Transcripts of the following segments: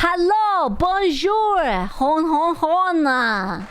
Hello, bonjour, hon.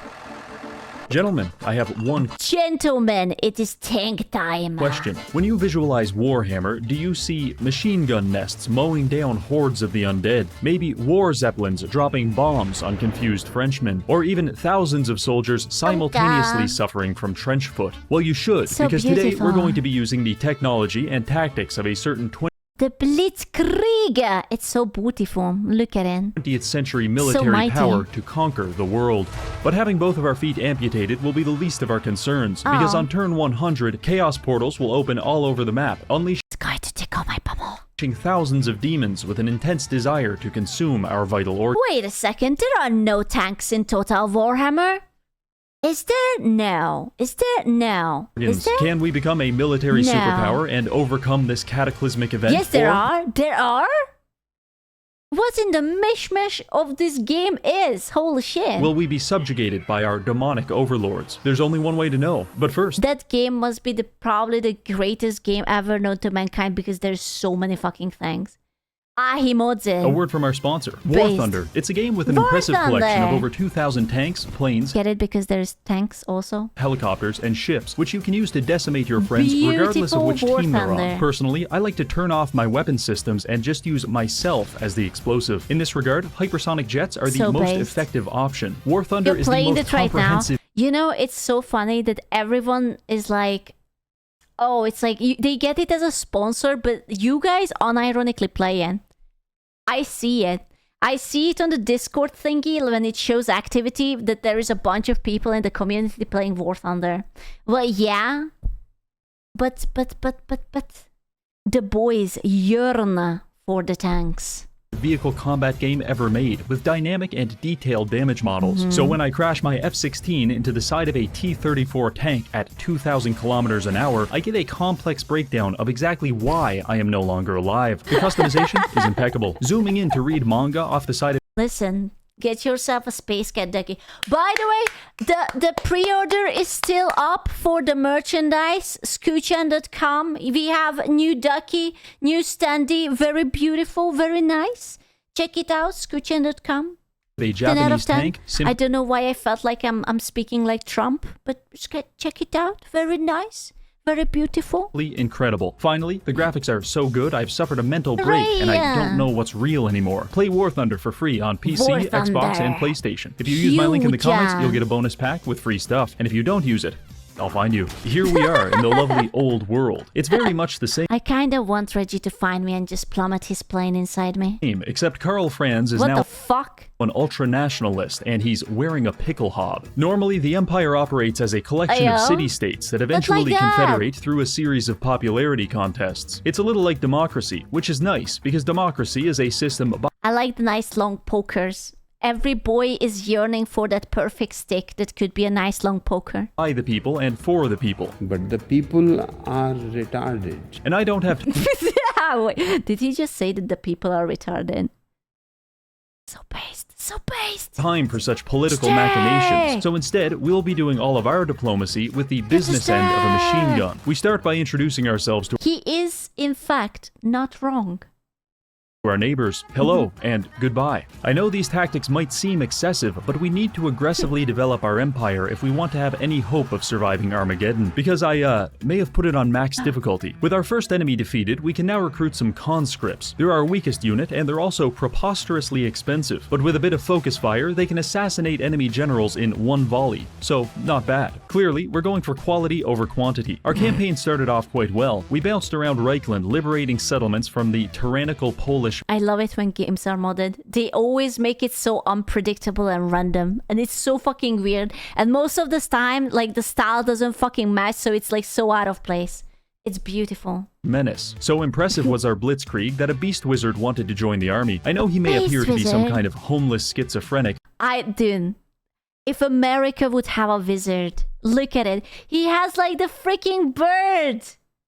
Gentlemen, I have one Gentlemen, it is tank time. question. When you visualize Warhammer, do you see machine gun nests mowing down hordes of the undead? Maybe war zeppelins dropping bombs on confused Frenchmen? Or even thousands of soldiers simultaneously suffering from trench foot? Well, you should, So because today beautiful. we're going to be using the technology and tactics of a certain The Blitzkrieg. It's so beautiful. Look at it. 20th century military mighty. power to conquer the world. But having both of our feet amputated will be the least of our concerns, because on turn 100, chaos portals will open all over the map, unleashing It's going to tickle my pummel. thousands of demons with an intense desire to consume our vital organs. Wait a second. There are no tanks in Total Warhammer. Is there? No. Is there? No. Is there? Can we become a military No. superpower and overcome this cataclysmic event? Yes, there Or are. There are? What in the mishmash of this game is? Holy shit. will we be subjugated by our demonic overlords? There's only one way to know. But first, That game must be probably the greatest game ever known to mankind because there's so many fucking things. Ahimodze. a word from our sponsor, War Based. Thunder. It's a game with an War impressive collection of Thunder. over 2,000 tanks, planes, Get it because there's tanks also? helicopters, and ships, which you can use to decimate your friends regardless of Beautiful which War team they're on. Thunder. Personally, I like to turn off my weapon systems and just use myself as the explosive. In this regard, hypersonic jets are the So most based. effective option. War Thunder You're is the playing most it right now. comprehensive You know, it's so funny that everyone is like, oh, it's like they get it as a sponsor, but you guys unironically play it. I see it. I see it on the Discord thingy when it shows activity that there is a bunch of people in the community playing War Thunder. Well, yeah, but the boys yearn for the tanks. vehicle combat game ever made, with dynamic and detailed damage models. So when I crash my F-16 into the side of a T-34 tank at 2,000 kilometers an hour, I get a complex breakdown of exactly why I am no longer alive. The customization is impeccable. Zooming in to read manga off the side of Listen, get yourself a Space Cat ducky. By the way, the pre-order is still up for the merchandise, Scoochan.com. We have new ducky, new standee, very beautiful, very nice. Check it out, Scoochan.com. a 10 out of Japanese 10. tank, I don't know why I felt like I'm speaking like Trump, but check it out. Very nice, very beautiful. simply incredible. Finally, the graphics are so good I've suffered a mental break and I don't know what's real anymore. Play War Thunder for free on PC, War Xbox, Thunder. and PlayStation. If you use my link in the comments, Huge. you'll get a bonus pack with free stuff. And if you don't use it, I'll find you. Here we are in the lovely old world. It's very much the same, I kind of want Reggie to find me and just plummet his plane inside me. except Karl Franz is What now the fuck? an ultra-nationalist, and he's wearing a pickle hob. Normally, the Empire operates as a collection of Ayo. city-states that eventually that. confederate through a series of popularity contests. It's a little like democracy, which is nice, because democracy is a system I like the nice long pokers. Every boy is yearning for that perfect stick that could be a nice long poker. by the people and for the people. But the people are retarded. And I don't have Wait, did he just say that the people are retarded? So based. time for such political Stay! machinations. So instead, we'll be doing all of our diplomacy with the business end of a machine gun. We start by introducing ourselves to He is, in fact, not wrong. our neighbors. Hello and goodbye. I know these tactics might seem excessive, but we need to aggressively develop our empire if we want to have any hope of surviving Armageddon. Because I may have put it on max difficulty. With our first enemy defeated, we can now recruit some conscripts. They're our weakest unit, and they're also preposterously expensive. But with a bit of focus fire, they can assassinate enemy generals in one volley. So, not bad. Clearly, we're going for quality over quantity. Our campaign started off quite well. We bounced around Reichland, liberating settlements from the tyrannical Polish I love it when games are modded. They always make it so unpredictable and random. And it's so fucking weird. And most of the time, like, the style doesn't fucking match, so it's like so out of place. It's beautiful. menace. So impressive was our blitzkrieg that a beast wizard wanted to join the army. I know he may Beast appear to be some wizard? kind of homeless schizophrenic, Dude, if America would have a wizard, look at it. He has like the freaking bird.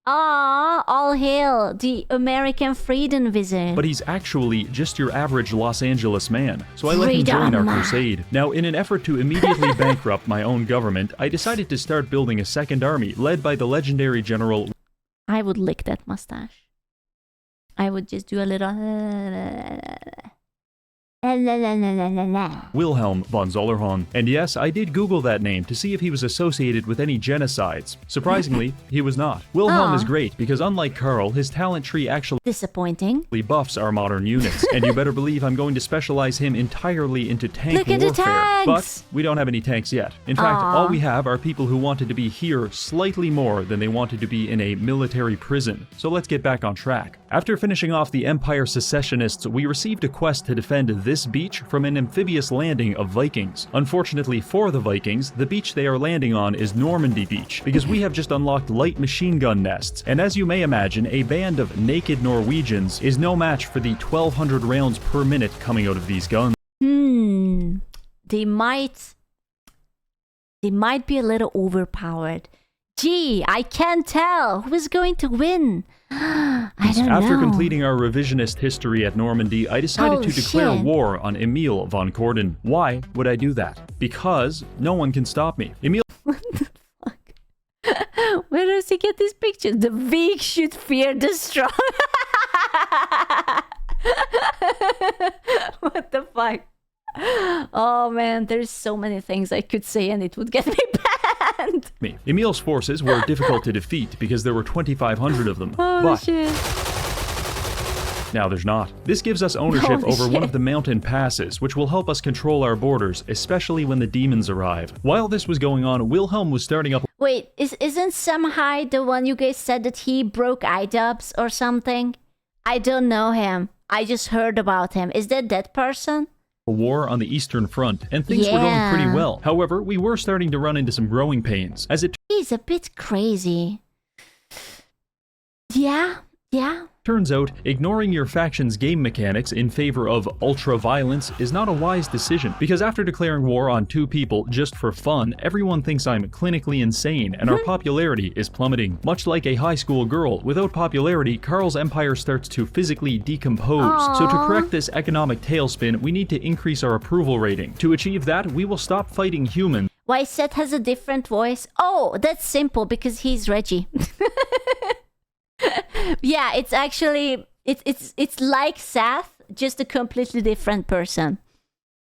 Ah, all hail the American freedom wizard. but he's actually just your average Los Angeles man. So I let him join our Freedom. crusade. Now, in an effort to immediately bankrupt my own government, I decided to start building a second army led by the legendary General I would lick that mustache. I would just do a little. Wilhelm von Zollerhorn. And yes, I did Google that name to see if he was associated with any genocides. Surprisingly, he was not. Wilhelm is great because unlike Karl, his talent tree actually Disappointing. buffs our modern units. And you better believe I'm going to specialize him entirely into tank Look at the warfare. tanks! But we don't have any tanks yet. In fact, all we have are people who wanted to be here slightly more than they wanted to be in a military prison. So let's get back on track. After finishing off the Empire secessionists, we received a quest to defend this beach from an amphibious landing of Vikings. Unfortunately for the Vikings, the beach they are landing on is Normandy Beach, because we have just unlocked light machine gun nests, and as you may imagine, a band of naked Norwegians is no match for the 1,200 rounds per minute coming out of these guns. They might be a little overpowered. Gee, I can't tell who is going to win. I don't know. After completing our revisionist history at Normandy, I decided to declare war on Emil von Corden. Why would I do that? Because no one can stop me. Emil What the fuck? Where does he get these pictures? The weak should fear the strong. What the fuck? Oh man, there's so many things I could say and it would get me banned. Emil's forces were difficult to defeat because there were 2,500 of them. Oh but shit. now there's not. This gives us ownership over one of the mountain passes, which will help us control our borders, especially when the demons arrive. While this was going on, Wilhelm was starting up. Wait, isn't Samhai the one you guys said that he broke iDubbbz or something? I don't know him. I just heard about him. Is that person? A war on the Eastern Front, and things were going pretty well. However, we were starting to run into some growing pains, as it He's a bit crazy. Yeah. turns out, ignoring your faction's game mechanics in favor of ultra-violence is not a wise decision, because after declaring war on 2 people just for fun, everyone thinks I'm clinically insane, and our popularity is plummeting. Much like a high school girl, without popularity, Karl's empire starts to physically decompose. So to correct this economic tailspin, we need to increase our approval rating. To achieve that, we will stop fighting humans. Why Seth has a different voice? Oh, that's simple, because he's Reggie. Yeah, it's actually it's like Seth, just a completely different person.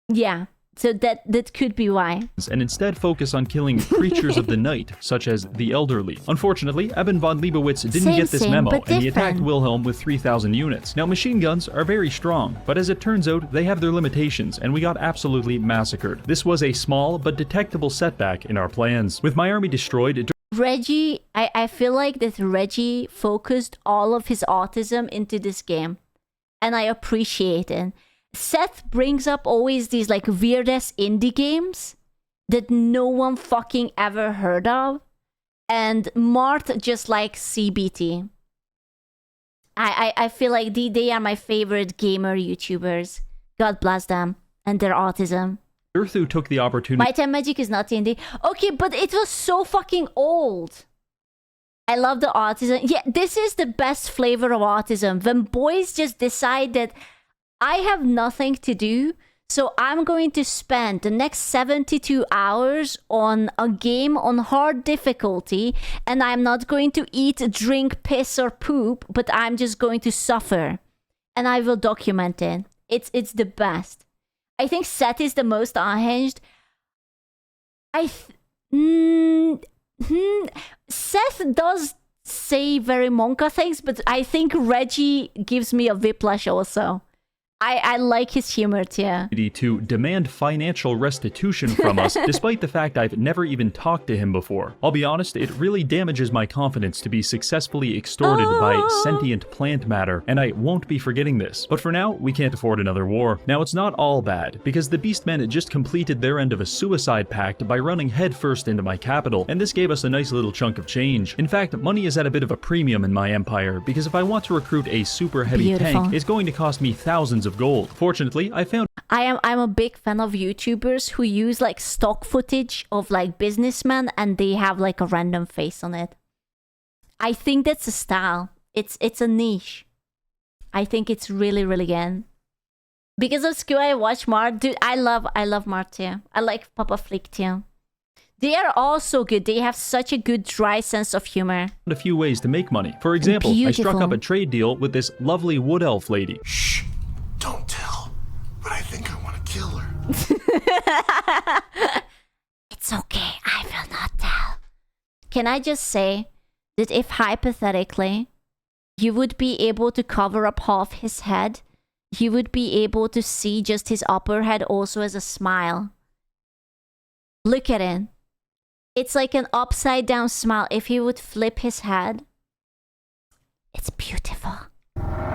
Yeah, so that could be why. And instead focus on killing creatures of the night, such as the elderly. Unfortunately, Eben von Leibowitz didn't get this memo, and he attacked Wilhelm with 3,000 units. Now, machine guns are very strong, but as it turns out, they have their limitations, and we got absolutely massacred. This was a small but detectable setback in our plans. With my army destroyed, Reggie, I feel like that Reggie focused all of his autism into this game. And I appreciate it. Seth brings up always these like weird-ass indie games that no one fucking ever heard of. And Mart just likes CBT. I feel like they are my favorite gamer YouTubers. God bless them and their autism. Urthu took the opportunity. My Time Magic is not indie. Okay, but it was so fucking old. I love the autism. Yeah, this is the best flavor of autism. When boys just decide that I have nothing to do, so I'm going to spend the next 72 hours on a game on hard difficulty, and I'm not going to eat, drink, piss, or poop, but I'm just going to suffer. And I will document it. It's the best. I think Seth is the most unhinged. Seth does say very Monka things, but I think Reggie gives me a whiplash also. I like his humor too. To demand financial restitution from us, despite the fact I've never even talked to him before. I'll be honest, it really damages my confidence to be successfully extorted by sentient plant matter, and I won't be forgetting this. But for now, we can't afford another war. Now, it's not all bad, because the Beastmen just completed their end of a suicide pact by running headfirst into my capital, and this gave us a nice little chunk of change. In fact, money is at a bit of a premium in my empire, because if I want to recruit a super heavy tank, it's going to cost me thousands of gold. Fortunately, I found I'm a big fan of YouTubers who use like stock footage of like businessmen and they have like a random face on it. I think that's a style. It's a niche. I think it's really, really good. Because of school, I watch Mart. Dude, I love Mart too. I like Papa Flick too. They are all so good. They have such a good dry sense of humor. a few ways to make money. For example, I struck up a trade deal with this lovely wood elf lady. Shh, don't tell. But I think It's okay, I will not tell. Can I just say that if hypothetically you would be able to cover up half his head, you would be able to see just his upper head also as a smile. Look at it. It's like an upside down smile. If he would flip his head, it's beautiful.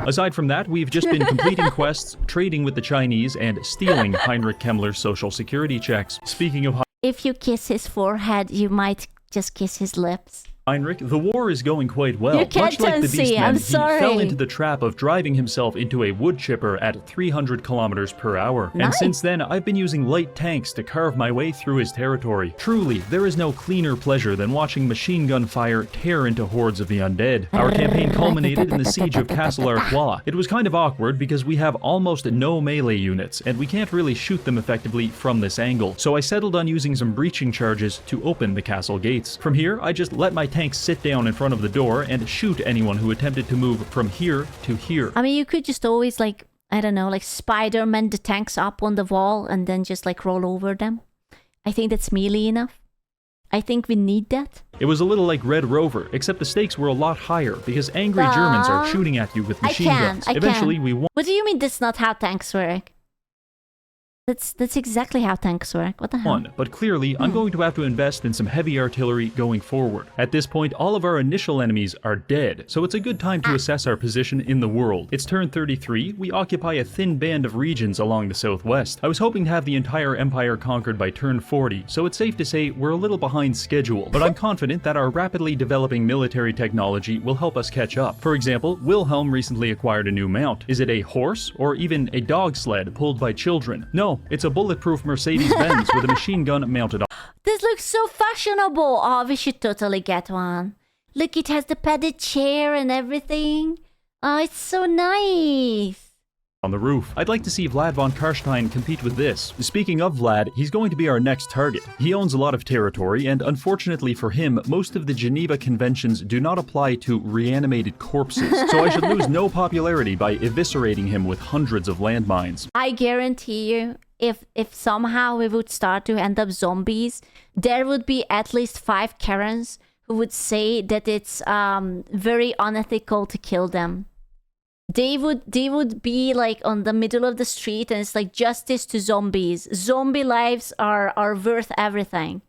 Aside from that, we've just been completing quests, trading with the Chinese, and stealing Heinrich Kemmler's social security checks. Speaking of If you kiss his forehead, you might just kiss his lips. Heinrich, the war is going quite well. You can't Much like the see, I'm Beastmen, he sorry. fell into the trap of driving himself into a wood chipper at 300 kilometers per hour. And Nice. since then, I've been using light tanks to carve my way through his territory. Truly, there is no cleaner pleasure than watching machine gun fire tear into hordes of the undead. Our campaign culminated in the siege of Castle Artois. It was kind of awkward because we have almost no melee units, and we can't really shoot them effectively from this angle. So I settled on using some breaching charges to open the castle gates. From here, I just let my tanks sit down in front of the door and shoot anyone who attempted to move from here to here. I mean, you could just always, like, I don't know, like Spider-Man the tanks up on the wall and then just like roll over them. I think that's melee enough. I think we need that. It was a little like Red Rover, except the stakes were a lot higher because angry Germans are shooting at you with machine guns. Eventually, we won. What do you mean that's not how tanks work? That's exactly how tanks work. What the hell? But clearly, I'm going to have to invest in some heavy artillery going forward. At this point, all of our initial enemies are dead, so it's a good time to assess our position in the world. It's turn 33, we occupy a thin band of regions along the southwest. I was hoping to have the entire empire conquered by turn 40, so it's safe to say we're a little behind schedule, but I'm confident that our rapidly developing military technology will help us catch up. For example, Wilhelm recently acquired a new mount. Is it a horse, or even a dog sled pulled by children? No, it's a bulletproof Mercedes-Benz with a machine gun mounted on. This looks so fashionable. Oh, we should totally get one. Look, it has the padded chair and everything. Oh, it's so nice. On the roof. I'd like to see Vlad von Karstein compete with this. Speaking of Vlad, he's going to be our next target. He owns a lot of territory, and unfortunately for him, most of the Geneva Conventions do not apply to reanimated corpses, so I should lose no popularity by eviscerating him with hundreds of landmines. I guarantee you, if somehow we would start to end up zombies, there would be at least 5 Karens who would say that it's very unethical to kill them. They would be like on the middle of the street and it's like justice to zombies. Zombie lives are worth everything.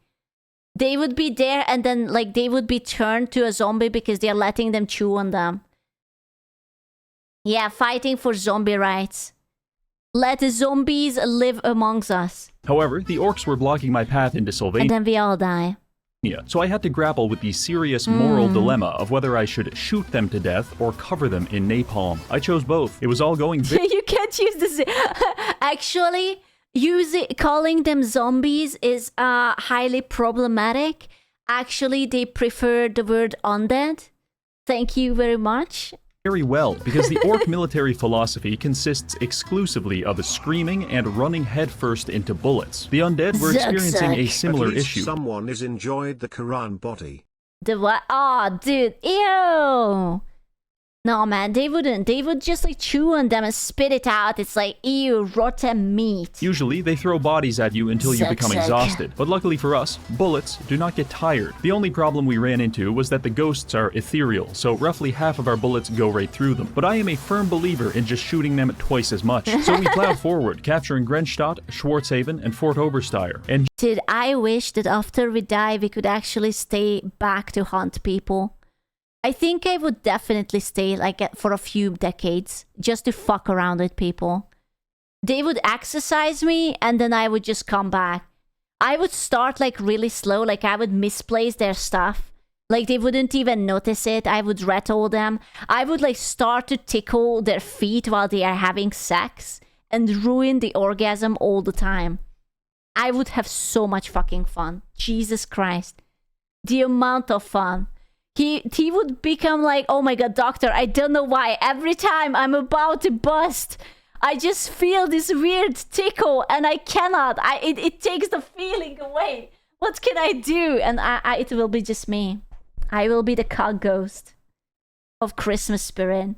They would be there and then like they would be turned to a zombie because they're letting them chew on them. Yeah, fighting for zombie rights. Let the zombies live amongst us. However, the orcs were blocking my path into And Sylvania, then we all die. so I had to grapple with the serious moral dilemma of whether I should shoot them to death or cover them in napalm. I chose both. It was all going You can't use this. Actually, calling them zombies is highly problematic. Actually, they prefer the word undead. Thank you very much. very well, because the orc military philosophy consists exclusively of screaming and running headfirst into bullets. The undead were experiencing a similar At least issue. someone is enjoyed the Quran body. The what? Oh, dude. Ew. No, man, they wouldn't. They would just like chew on them and spit it out. It's like, ew, rotten meat. Usually, they throw bodies at you until you Suck, become suck. exhausted. But luckily for us, bullets do not get tired. The only problem we ran into was that the ghosts are ethereal, so roughly half of our bullets go right through them. But I am a firm believer in just shooting them twice as much. So we plowed forward, capturing Grenstadt, Schwarzhaven, and Fort Obersteyr. And Dude, I wish that after we die, we could actually stay back to hunt people. I think I would definitely stay like for a few decades just to fuck around with people. They would exercise me and then I would just come back. I would start like really slow, like I would misplace their stuff. Like they wouldn't even notice it. I would rattle them. I would like start to tickle their feet while they are having sex and ruin the orgasm all the time. I would have so much fucking fun. Jesus Christ. The amount of fun. He would become like, oh my god, doctor, I don't know why. Every time I'm about to bust, I just feel this weird tickle and I cannot. It takes the feeling away. What can I do? And it will be just me. I will be the cock ghost of Christmas spirit.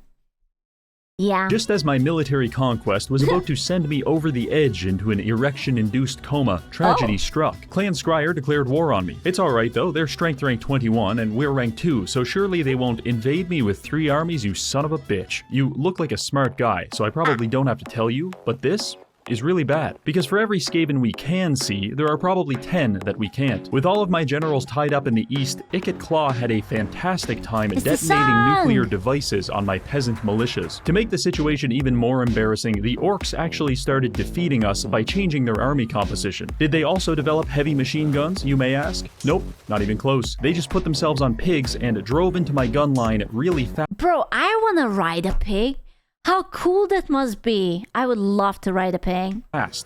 Yeah. Just as my military conquest was about to send me over the edge into an erection-induced coma, tragedy struck. Clan Scryer declared war on me. It's alright though, they're strength rank 21 and we're rank 2, so surely they won't invade me with 3 armies, you son of a bitch. You look like a smart guy, so I probably don't have to tell you, but this is really bad. Because for every Skaven we can see, there are probably 10 that we can't. With all of my generals tied up in the east, Ikit Claw had a fantastic time detonating nuclear devices on my peasant militias. To make the situation even more embarrassing, the orcs actually started defeating us by changing their army composition. Did they also develop heavy machine guns, you may ask? Nope, not even close. They just put themselves on pigs and drove into my gun line really fast. Bro, I wanna ride a pig. How cool that must be. I would love to ride a pig.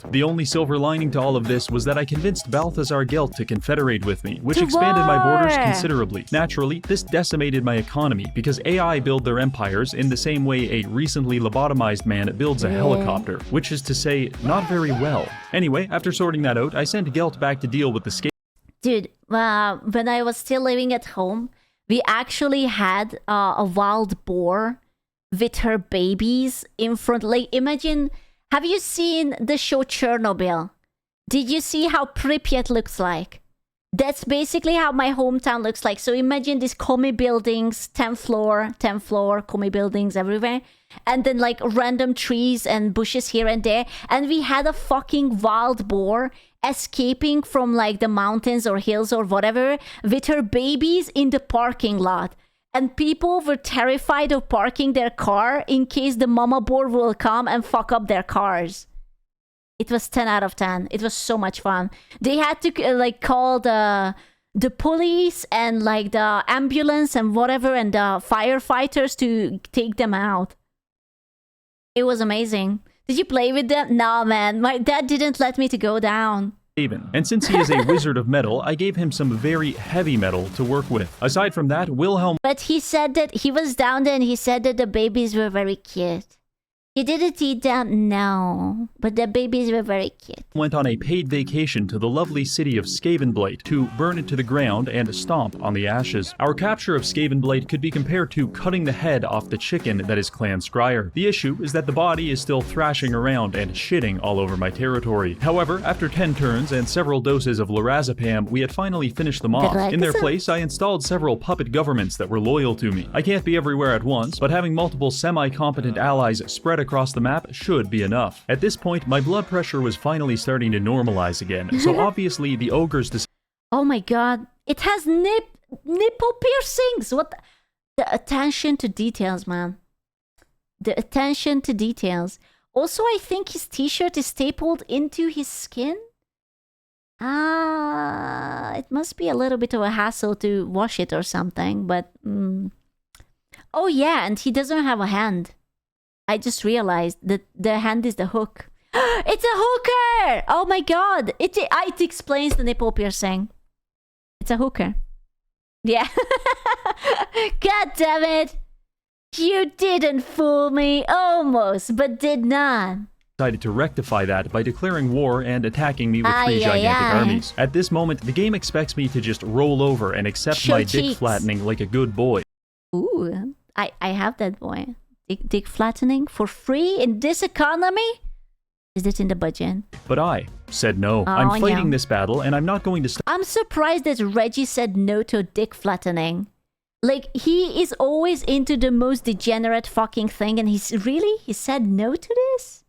The only silver lining to all of this was that I convinced Balthazar Gelt to confederate with me, which expanded my borders considerably. Naturally, this decimated my economy because AI build their empires in the same way a recently lobotomized man builds a helicopter, which is to say, not very well. Anyway, after sorting that out, I sent Gelt back to deal with the Skaven. Dude, when I was still living at home, we actually had a wild boar with her babies in front. Like, imagine, have you seen the show Chernobyl? Did you see how Pripyat looks like? That's basically how my hometown looks like. So imagine these commie buildings, 10th floor, commie buildings everywhere. And then like random trees and bushes here and there. And we had a fucking wild boar escaping from like the mountains or hills or whatever with her babies in the parking lot. And people were terrified of parking their car in case the mama boar will come and fuck up their cars. It was 10 out of 10. It was so much fun. They had to like call the police and like the ambulance and whatever and the firefighters to take them out. It was amazing. Did you play with them? No, man. My dad didn't let me to go down. And since he is a wizard of metal, I gave him some very heavy metal to work with. Aside from that, Wilhelm... But he said that he was down there and he said that the babies were very cute. He didn't eat them, no. But the babies were very cute. Went on a paid vacation to the lovely city of Skavenblight to burn it to the ground and stomp on the ashes. Our capture of Skavenblight could be compared to cutting the head off the chicken that is Clan Scryer. The issue is that the body is still thrashing around and shitting all over my territory. However, after 10 turns and several doses of lorazepam, we had finally finished them off. In their place, I installed several puppet governments that were loyal to me. I can't be everywhere at once, but having multiple semi-competent allies spread across the map should be enough. At this point, my blood pressure was finally starting to normalize again, so obviously the ogres Oh my god, it has nipple piercings! What the attention to details, man. The attention to details. Also, I think his t-shirt is stapled into his skin? It must be a little bit of a hassle to wash it or something, but... Oh yeah, and he doesn't have a hand. I just realized that the hand is the hook. It's a hooker! Oh my god! It explains the nipple piercing. It's a hooker. Yeah. God damn it! You didn't fool me. Almost, but did not. Decided to rectify that by declaring war and attacking me with 3 gigantic armies. At this moment, the game expects me to just roll over and accept my dick flattening like a good boy. Ooh, I have that boy. Dick flattening for free in this economy? Is it in the budget? But I said no. I'm fighting this battle and I'm not going to stop. I'm surprised that Reggie said no to dick flattening. Like, he is always into the most degenerate fucking thing and he said no to this?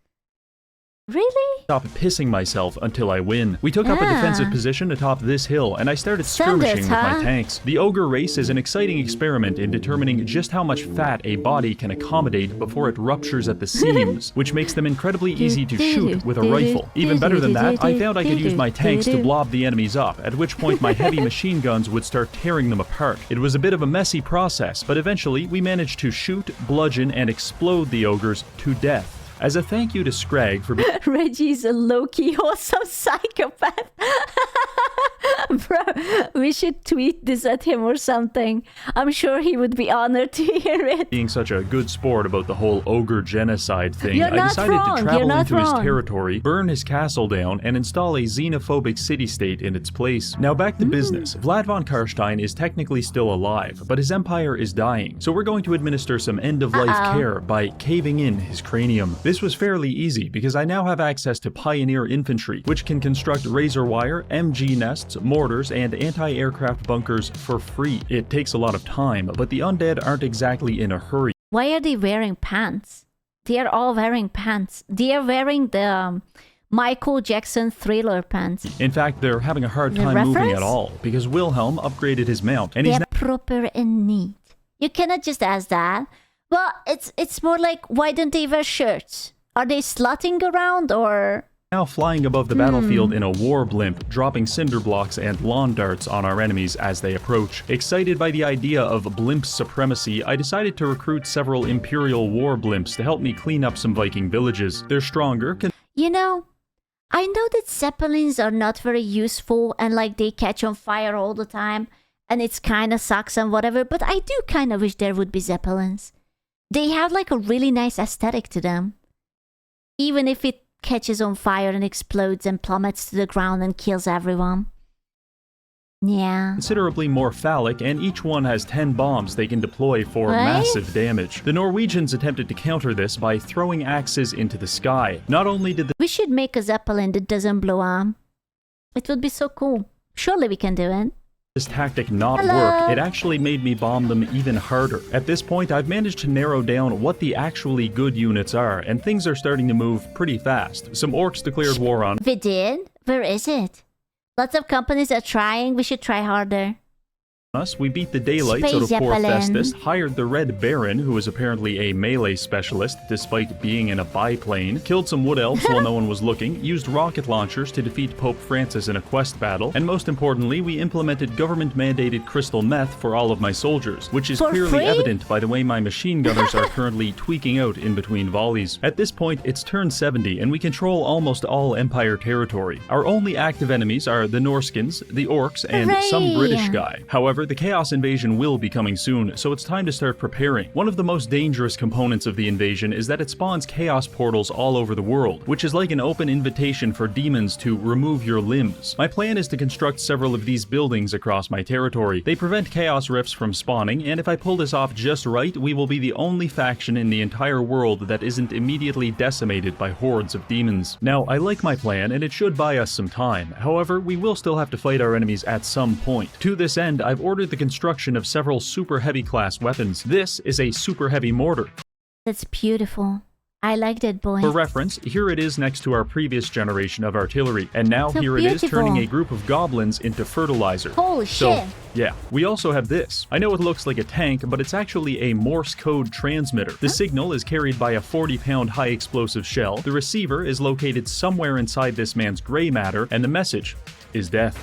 Really? Stop pissing myself until I win. We took up a defensive position atop this hill, and I started skirmishing with my tanks. The Ogre race is an exciting experiment in determining just how much fat a body can accommodate before it ruptures at the seams, which makes them incredibly easy to shoot with a rifle. Even better than that, I found I could use my tanks to blob the enemies up, at which point my heavy machine guns would start tearing them apart. It was a bit of a messy process, but eventually we managed to shoot, bludgeon, and explode the ogres to death. As a thank you to Scrag for being... Reggie's a low-key awesome psychopath. Bro, we should tweet this at him or something. I'm sure he would be honored to hear it. Being such a good sport about the whole ogre genocide thing, You're I not decided wrong. to You're travel not into his wrong. territory, burn his castle down, and install a xenophobic city-state in its place. Now back to business. Vlad von Karstein is technically still alive, but his empire is dying, so we're going to administer some end-of-life care by caving in his cranium. This was fairly easy because I now have access to Pioneer infantry, which can construct razor wire, MG nests, mortars, and anti-aircraft bunkers for free. It takes a lot of time, but the undead aren't exactly in a hurry. Why are they wearing pants? They are all wearing pants. They are wearing the Michael Jackson Thriller pants. In fact, they're having a hard The time moving reference? at all, because Wilhelm upgraded his mount, and he's They're proper and neat. You cannot just ask that. Well, it's more like, why don't they wear shirts? Are they slutting around or... now flying above the battlefield in a war blimp, dropping cinder blocks and lawn darts on our enemies as they approach. Excited by the idea of blimp supremacy, I decided to recruit several Imperial war blimps to help me clean up some Viking villages. They're stronger, You know, I know that Zeppelins are not very useful and like they catch on fire all the time and it's kind of sucks and whatever, but I do kind of wish there would be Zeppelins. They have like a really nice aesthetic to them. Even if it catches on fire and explodes and plummets to the ground and kills everyone. Yeah. considerably more phallic, and each one has 10 bombs they can deploy for Right? massive damage. The Norwegians attempted to counter this by throwing axes into the sky. Not only did the We should make a Zeppelin that doesn't blow up. It would be so cool. Surely we can do it. this tactic not Hello. work, it actually made me bomb them even harder. At this point, I've managed to narrow down what the actually good units are, and things are starting to move pretty fast. Some orcs declared war on We did? Where is it? Lots of companies are trying. We should try harder. us. We beat the daylights Space out of poor Zeppelin. Festus, hired the Red Baron, who is apparently a melee specialist despite being in a biplane, killed some wood elves while no one was looking, used rocket launchers to defeat Pope Francis in a quest battle, and most importantly, we implemented government-mandated crystal meth for all of my soldiers, which is For clearly free? evident by the way my machine gunners are currently tweaking out in between volleys. At this point, it's turn 70, and we control almost all Empire territory. Our only active enemies are the Norskins, the Orcs, and some Hooray! British guy. However, the Chaos invasion will be coming soon, so it's time to start preparing. One of the most dangerous components of the invasion is that it spawns Chaos portals all over the world, which is like an open invitation for demons to remove your limbs. My plan is to construct several of these buildings across my territory. They prevent Chaos rifts from spawning, and if I pull this off just right, we will be the only faction in the entire world that isn't immediately decimated by hordes of demons. Now, I like my plan, and it should buy us some time. However, we will still have to fight our enemies at some point. To this end, I've ordered the construction of several super heavy class weapons. This is a super heavy mortar. That's beautiful. I like that, boy. For reference, here it is next to our previous generation of artillery, and now So here it is beautiful. turning a group of goblins into fertilizer. Holy So, shit. yeah, we also have this. I know it looks like a tank, but it's actually a Morse code transmitter. The signal is carried by a 40-pound high explosive shell. The receiver is located somewhere inside this man's gray matter, and the message is death.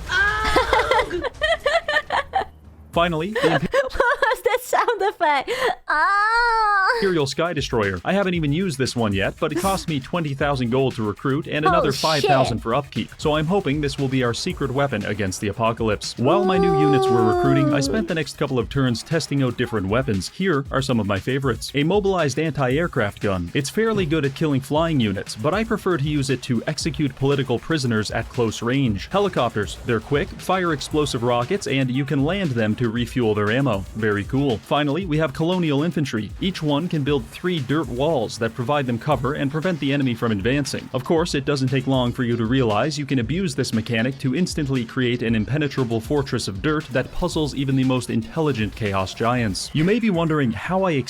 Finally, the What was that sound effect? Ah! Imperial Sky Destroyer. I haven't even used this one yet, but it cost me 20,000 gold to recruit and another Oh, 5,000 shit. for upkeep, so I'm hoping this will be our secret weapon against the apocalypse. While my new units were recruiting, I spent the next couple of turns testing out different weapons. Here are some of my favorites. A mobilized anti-aircraft gun. It's fairly good at killing flying units, but I prefer to use it to execute political prisoners at close range. Helicopters. They're quick, fire explosive rockets, and you can land them to refuel their ammo. Very cool. Finally, we have colonial infantry. Each one can build 3 dirt walls that provide them cover and prevent the enemy from advancing. Of course, it doesn't take long for you to realize you can abuse this mechanic to instantly create an impenetrable fortress of dirt that puzzles even the most intelligent chaos giants. You may be wondering how I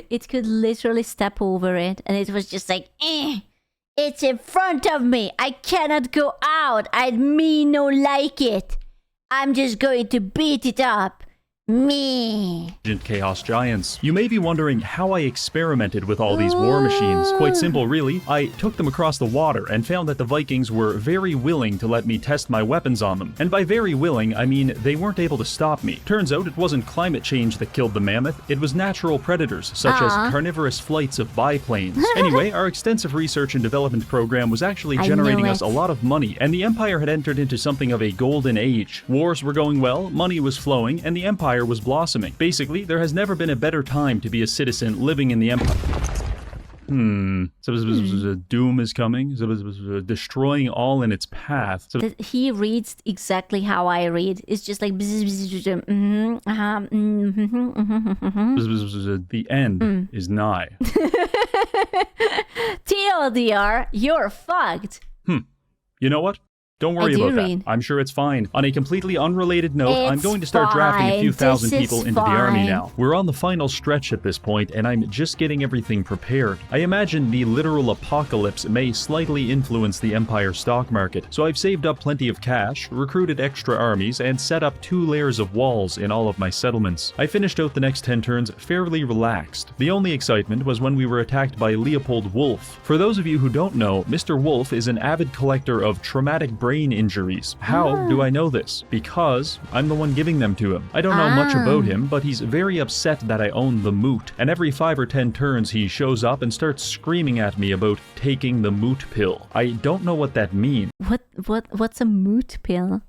It could literally step over it, and it was just like, eh. It's in front of me. I cannot go out. I me no like it. I'm just going to beat it up. Me. Chaos giants. You may be wondering how I experimented with all these war machines. Quite simple, really. I took them across the water and found that the Vikings were very willing to let me test my weapons on them. And by very willing, I mean they weren't able to stop me. Turns out it wasn't climate change that killed the mammoth, it was natural predators, such as carnivorous flights of biplanes. Anyway, our extensive research and development program was actually generating us a lot of money, and the Empire had entered into something of a golden age. Wars were going well, money was flowing, and the Empire was blossoming. Basically, there has never been a better time to be a citizen living in the Empire. Doom is coming, destroying all in its path. He reads exactly how I read. It's just like... The end is nigh. TLDR, you're fucked. You know what? Don't worry about that. I'm sure it's fine. On a completely unrelated note, I'm going to start drafting a few thousand people into the army now. We're on the final stretch at this point, and I'm just getting everything prepared. I imagine the literal apocalypse may slightly influence the Empire stock market, so I've saved up plenty of cash, recruited extra armies, and set up 2 layers of walls in all of my settlements. I finished out the next 10 turns fairly relaxed. The only excitement was when we were attacked by Leopold Wolf. For those of you who don't know, Mr. Wolf is an avid collector of traumatic brain injuries. How do I know this? Because I'm the one giving them to him. I don't know much about him, but he's very upset that I own the moot. And every 5 or 10 turns he shows up and starts screaming at me about taking the moot pill. I don't know what that means. What's a moot pill?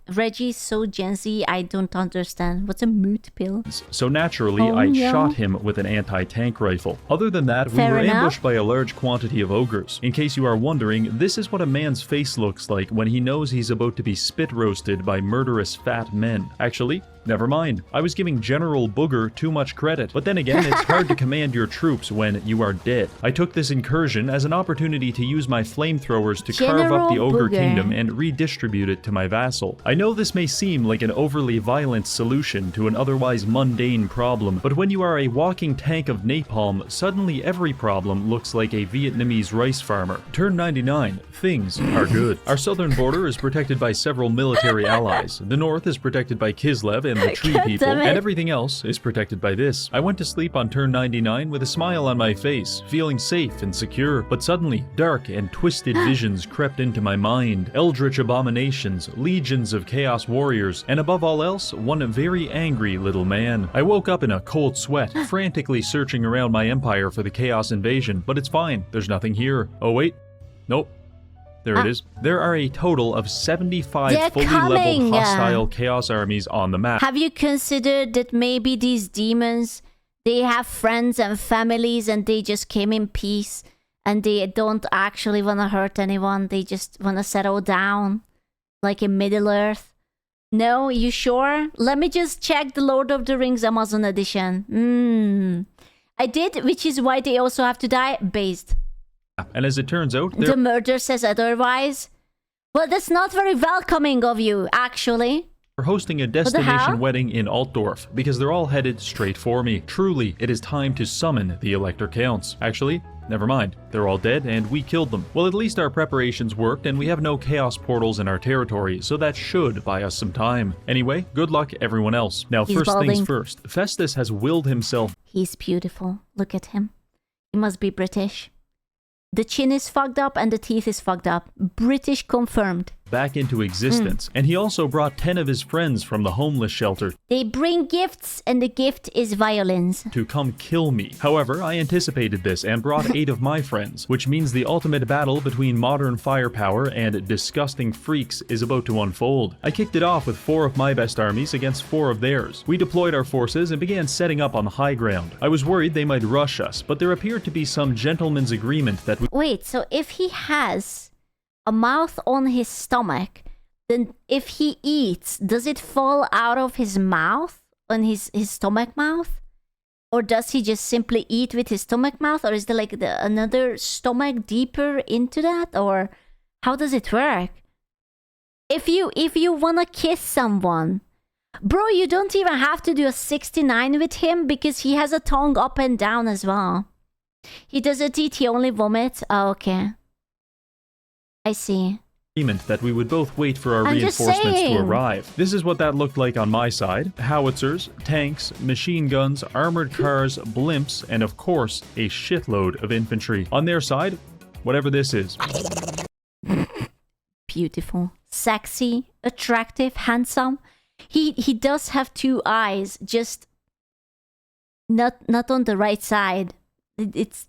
Reggie's so Gen Z, I don't understand. What's a moot pill? So naturally, I shot him with an anti-tank rifle. Other than that, we were ambushed by a large quantity of ogres. In case you are wondering, this is what a man's face looks like when he knows he's about to be spit roasted by murderous fat men. Actually, never mind. I was giving General Booger too much credit. But then again, it's hard to command your troops when you are dead. I took this incursion as an opportunity to use my flamethrowers to carve up the Ogre Kingdom and redistribute it to my vassal. I know this may seem like an overly violent solution to an otherwise mundane problem, but when you are a walking tank of napalm, suddenly every problem looks like a Vietnamese rice farmer. Turn 99. Things are good. Our southern border is protected by several military allies. The north is protected by Kislev and the tree people, and everything else is protected by this. I went to sleep on turn 99 with a smile on my face, feeling safe and secure, but suddenly, dark and twisted visions crept into my mind. Eldritch abominations, legions of chaos warriors, and above all else, one very angry little man. I woke up in a cold sweat, frantically searching around my empire for the chaos invasion, but it's fine, there's nothing here. Oh wait, nope. There it is. There are a total of 75 fully leveled hostile chaos armies on the map. Have you considered that maybe these demons, they have friends and families and they just came in peace and they don't actually want to hurt anyone, they just want to settle down like in Middle Earth? No, you sure? Let me just check the Lord of the Rings Amazon edition. I did, which is why they also have to die. Based. And as it turns out, the murder says otherwise. Well, that's not very welcoming of you, actually. We're hosting a destination wedding in Altdorf because they're all headed straight for me. Truly, it is time to summon the Elector Counts. Actually, never mind. They're all dead and we killed them. Well, at least our preparations worked and we have no chaos portals in our territory, so that should buy us some time. Anyway, good luck everyone else. Now, first things first. Festus has willed himself. He's beautiful. Look at him. He must be British. The chin is fucked up and the teeth is fucked up. British confirmed. Back into existence. And he also brought 10 of his friends from the homeless shelter. They bring gifts and the gift is violence. To come kill me. However, I anticipated this and brought 8 of my friends, which means the ultimate battle between modern firepower and disgusting freaks is about to unfold. I kicked it off with 4 of my best armies against 4 of theirs. We deployed our forces and began setting up on the high ground. I was worried they might rush us, but there appeared to be some gentleman's agreement that Wait, so if he has a mouth on his stomach, then if he eats, does it fall out of his mouth, on his stomach mouth? Or does he just simply eat with his stomach mouth? Or is there like another stomach deeper into that? Or how does it work? If you wanna kiss someone, bro, you don't even have to do a 69 with him because he has a tongue up and down as well. He doesn't eat, he only vomits. Oh, okay. I see. that we would both wait for our I'm just reinforcements to saying. arrive. This is what that looked like on my side. Howitzers, tanks, machine guns, armored cars, blimps, and of course, a shitload of infantry. On their side, whatever this is. Beautiful, sexy, attractive, handsome. He does have two eyes, just not on the right side. It's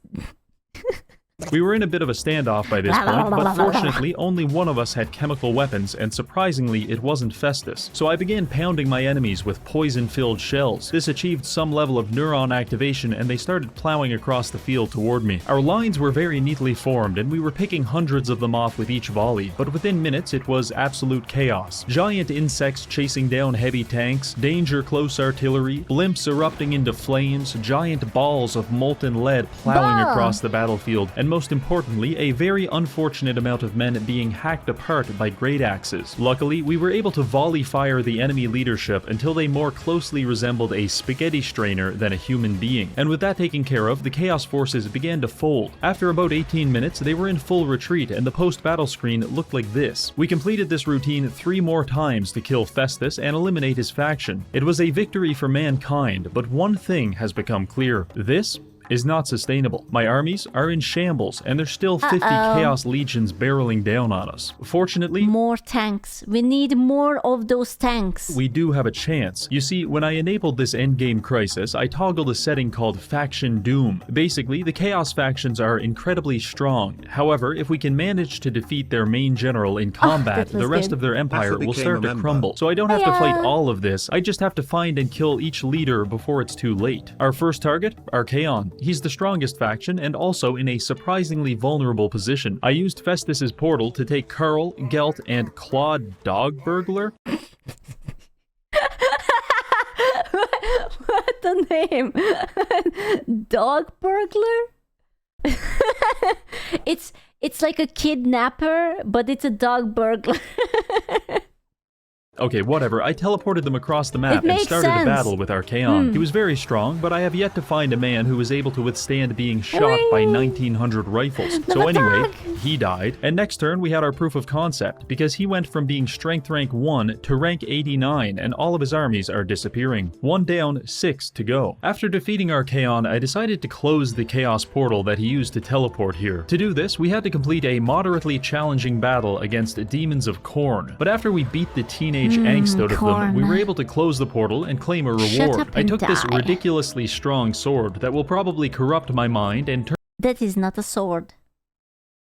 We were in a bit of a standoff by this point, but fortunately only one of us had chemical weapons, and surprisingly it wasn't Festus. So I began pounding my enemies with poison-filled shells. This achieved some level of neuron activation, and they started plowing across the field toward me. Our lines were very neatly formed, and we were picking hundreds of them off with each volley, but within minutes it was absolute chaos. Giant insects chasing down heavy tanks, danger close artillery, blimps erupting into flames, giant balls of molten lead plowing across the battlefield, and most importantly, a very unfortunate amount of men being hacked apart by great axes. Luckily, we were able to volley fire the enemy leadership until they more closely resembled a spaghetti strainer than a human being. And with that taken care of, the Chaos forces began to fold. After about 18 minutes, they were in full retreat, and the post-battle screen looked like this. We completed this routine 3 more times to kill Festus and eliminate his faction. It was a victory for mankind, but one thing has become clear. This is not sustainable. My armies are in shambles, and there's still 50 Chaos Legions barreling down on us. Fortunately, more tanks. We need more of those tanks. we do have a chance. You see, when I enabled this endgame crisis, I toggled a setting called Faction Doom. Basically, the Chaos factions are incredibly strong. However, if we can manage to defeat their main general in combat, that was the rest good. of their empire After will became start a to member. crumble. So I don't have to fight Hiya. all of this, I just have to find and kill each leader before it's too late. Our first target, Archaon. He's the strongest faction and also in a surprisingly vulnerable position. I used Festus's portal to take Carl, Gelt, and Claude Dog Burglar. What the name? Dog burglar? It's like a kidnapper, but it's a dog burglar. Okay, whatever. I teleported them across the map and makes started a sense. battle with Archaon. He was very strong, but I have yet to find a man who was able to withstand being shot by 1900 rifles. So anyway, he died. And next turn, we had our proof of concept, because he went from being strength rank 1 to rank 89, and all of his armies are disappearing. 1 down, 6 to go. After defeating Archaon, I decided to close the Chaos portal that he used to teleport here. To do this, we had to complete a moderately challenging battle against demons of Khorne. But after we beat the teenage angst out of them, we were Khorne. able to close the portal and claim a Shut reward. up I and took this die. ridiculously strong sword that will probably corrupt my mind and That is not a sword.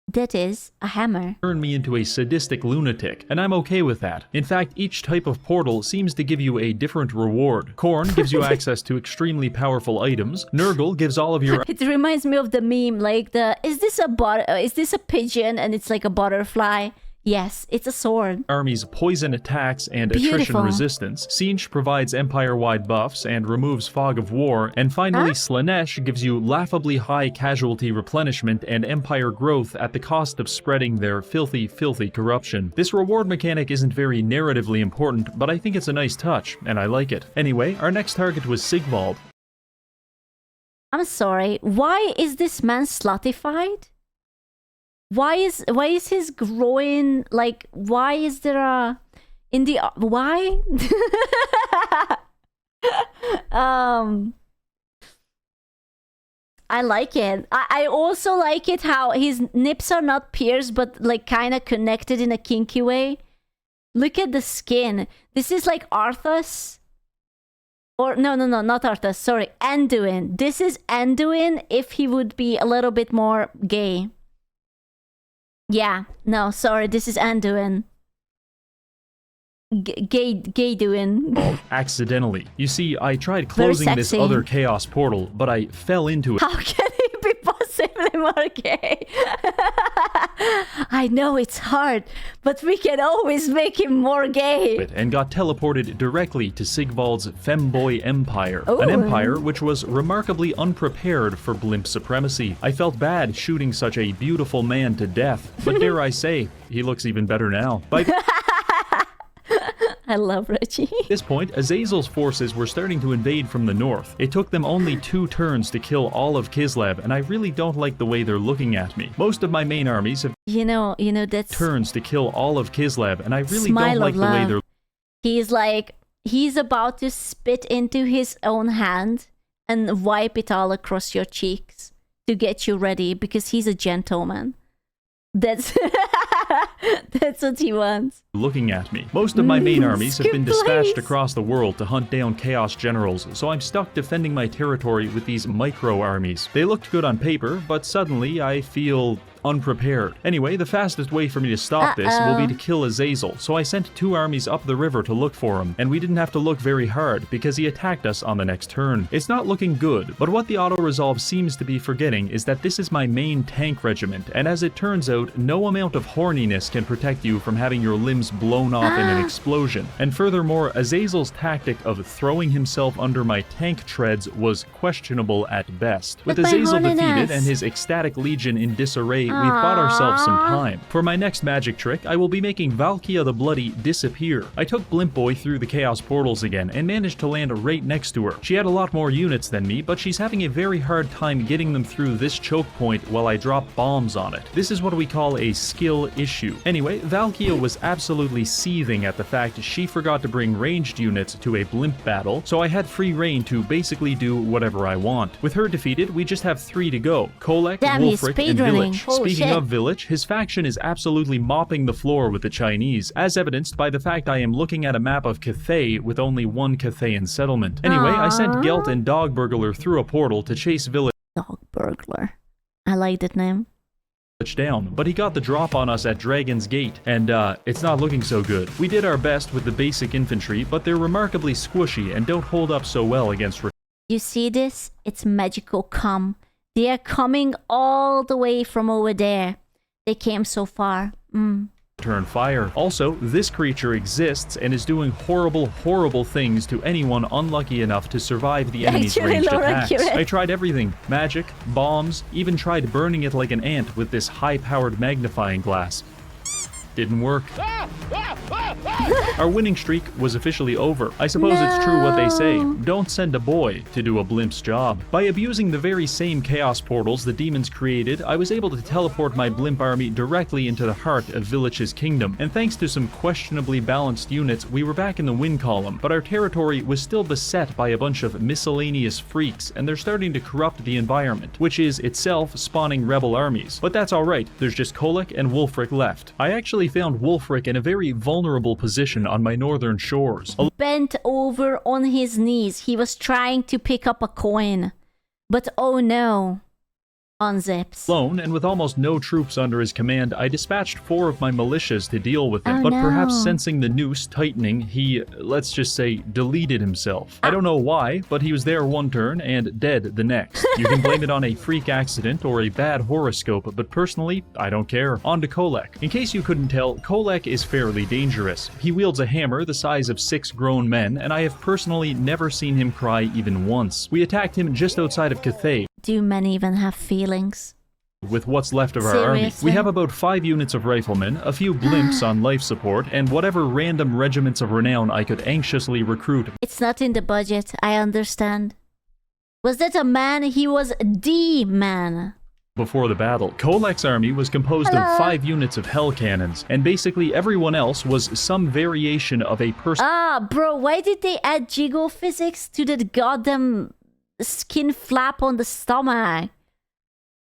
That is a hammer. turn me into a sadistic lunatic, and I'm okay with that. In fact, each type of portal seems to give you a different reward. Khorne gives you access to extremely powerful items. Nurgle gives all of your It reminds me of the meme, like is this a pigeon and it's like a butterfly? Yes, it's a sword. army's poison attacks and attrition Beautiful. resistance. Sinch provides empire-wide buffs and removes fog of war. And finally, Slanesh gives you laughably high casualty replenishment and empire growth at the cost of spreading their filthy, filthy corruption. This reward mechanic isn't very narratively important, but I think it's a nice touch, and I like it. Anyway, our next target was Sigvald. I'm sorry. Why is this man sluttified? Why is his groin like? Why is there a in the why? I like it. I also like it how his nips are not pierced, but like kind of connected in a kinky way. Look at the skin. This is like Arthas. Or no, not Arthas. Sorry, Anduin. This is Anduin if he would be a little bit more gay. Yeah, no, sorry, this is Anduin. Gay doing. Accidentally. You see, I tried Very closing this sexy. other chaos portal, but I fell into it. How can he be possibly more gay? I know it's hard, but we can always make him more gay. And got teleported directly to Sigvald's femboy empire. Ooh. An empire which was remarkably unprepared for blimp supremacy. I felt bad shooting such a beautiful man to death, but dare I say, he looks even better now. By I love Reggie. At this point, Azazel's forces were starting to invade from the north. It took them only 2 turns to kill all of Kislev, and I really don't like the way they're looking at me. Most of my main armies have You know, that's turns to kill all of Kislev, and I really smile don't like of the way love. they're He's like, he's about to spit into his own hand and wipe it all across your cheeks to get you ready because he's a gentleman. That's that's what he wants. looking at me. Most of my main armies have been Skip dispatched place. across the world to hunt down Chaos Generals, so I'm stuck defending my territory with these micro armies. They looked good on paper, but suddenly I feel unprepared. Anyway, the fastest way for me to stop this will be to kill Azazel, so I sent 2 armies up the river to look for him, and we didn't have to look very hard because he attacked us on the next turn. It's not looking good, but what the auto-resolve seems to be forgetting is that this is my main tank regiment, and as it turns out, no amount of horniness can protect you from having your limbs blown off in an explosion. And furthermore, Azazel's tactic of throwing himself under my tank treads was questionable at best. With But my Azazel defeated horniness. and his ecstatic legion in disarray, we've bought ourselves some time. For my next magic trick, I will be making Valkia the Bloody disappear. I took Blimp Boy through the Chaos Portals again and managed to land right next to her. She had a lot more units than me, but she's having a very hard time getting them through this choke point while I drop bombs on it. This is what we call a skill issue. Anyway, Valkia was absolutely seething at the fact she forgot to bring ranged units to a Blimp battle, so I had free reign to basically do whatever I want. With her defeated, we just have 3 to go. Kolek, Damn, he's Wolfric, and speedrunning. Village. Oh, Speaking shit. of Village, his faction is absolutely mopping the floor with the Chinese, as evidenced by the fact I am looking at a map of Cathay with only 1 Cathayan settlement. Anyway, I sent Gelt and Dog Burglar through a portal to chase Village Dog burglar. I like that name. down, but he got the drop on us at Dragon's Gate, and it's not looking so good. We did our best with the basic infantry, but they're remarkably squishy and don't hold up so well against You see this? It's magical come. They are coming all the way from over there. They came so far. return fire. Also, this creature exists and is doing horrible, horrible things to anyone unlucky enough to survive the enemy's Actually, ranged Laura, attacks. accurate. I tried everything. Magic, bombs, even tried burning it like an ant with this high-powered magnifying glass. Didn't work. Our winning streak was officially over. I suppose it's true what they say. Don't send a boy to do a blimp's job. By abusing the very same chaos portals the demons created, I was able to teleport my blimp army directly into the heart of Villach's kingdom. And thanks to some questionably balanced units, we were back in the win column, but our territory was still beset by a bunch of miscellaneous freaks, and they're starting to corrupt the environment, which is itself spawning rebel armies. But that's alright, there's just Kolek and Wolfric left. I actually found Wolfric in a very vulnerable position on my northern shores. Bent over on his knees. He was trying to pick up a coin. But oh no. Unzips. Alone, and with almost no troops under his command, I dispatched 4 of my militias to deal with him, Oh, but no. perhaps sensing the noose tightening, he, let's just say, deleted himself. I don't know why, but he was there one turn and dead the next. You can blame it on a freak accident or a bad horoscope, but personally, I don't care. On to Kolek. In case you couldn't tell, Kolek is fairly dangerous. He wields a hammer the size of 6 grown men, and I have personally never seen him cry even once. We attacked him just outside of Cathay, Do men even have feelings? with what's left of our army. Seriously? We have about 5 units of riflemen, a few blimps on life support, and whatever random regiments of renown I could anxiously recruit It's not in the budget, I understand. Was that a man? He was the man. before the battle. Kolek's army was composed Hello? of 5 units of hell cannons, and basically everyone else was some variation of a person. Bro, why did they add jiggle physics to the goddamn skin flap on the stomach?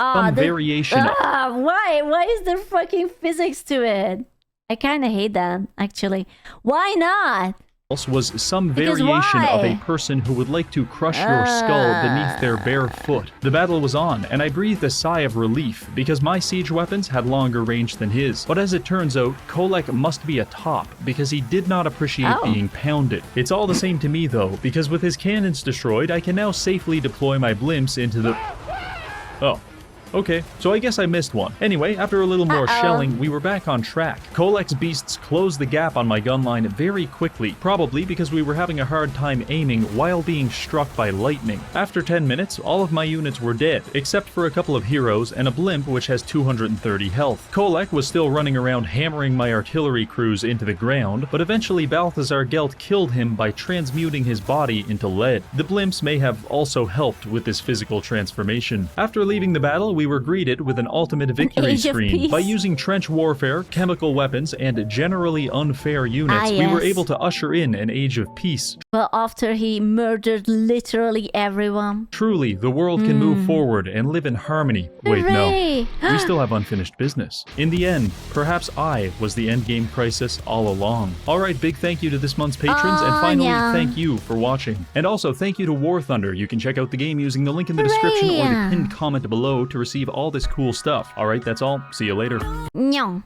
Some variation Why? Why is there fucking physics to it? I kind of hate that, actually. Why not? else was some Because variation of a why? person who would like to crush your skull beneath their bare foot. The battle was on, and I breathed a sigh of relief, because my siege weapons had longer range than his. But as it turns out, Kolek must be a top, because he did not appreciate Oh. being pounded. It's all the same to me though, because with his cannons destroyed, I can now safely deploy my blimps into the... Oh. Okay, so I guess I missed one. Anyway, after a little more shelling, we were back on track. Colex beasts closed the gap on my gun line very quickly, probably because we were having a hard time aiming while being struck by lightning. After 10 minutes, all of my units were dead, except for a couple of heroes and a blimp which has 230 health. Kolek was still running around hammering my artillery crews into the ground, but eventually Balthazar Gelt killed him by transmuting his body into lead. The blimps may have also helped with this physical transformation. After leaving the battle, we were greeted with an ultimate victory Age of screen. Peace. By using trench warfare, chemical weapons, and generally unfair units, we were yes. able to usher in an age of peace. Well, after he murdered literally everyone. Truly, the world can move forward and live in harmony. Wait, no. Hooray! We still have unfinished business. In the end, perhaps I was the endgame crisis all along. Alright, big thank you to this month's patrons, and finally, yeah. thank you for watching. And also, thank you to War Thunder. You can check out the game using the link in the description or the Hooray! pinned comment below to receive all this cool stuff. Alright, that's all. See you later. Nyong.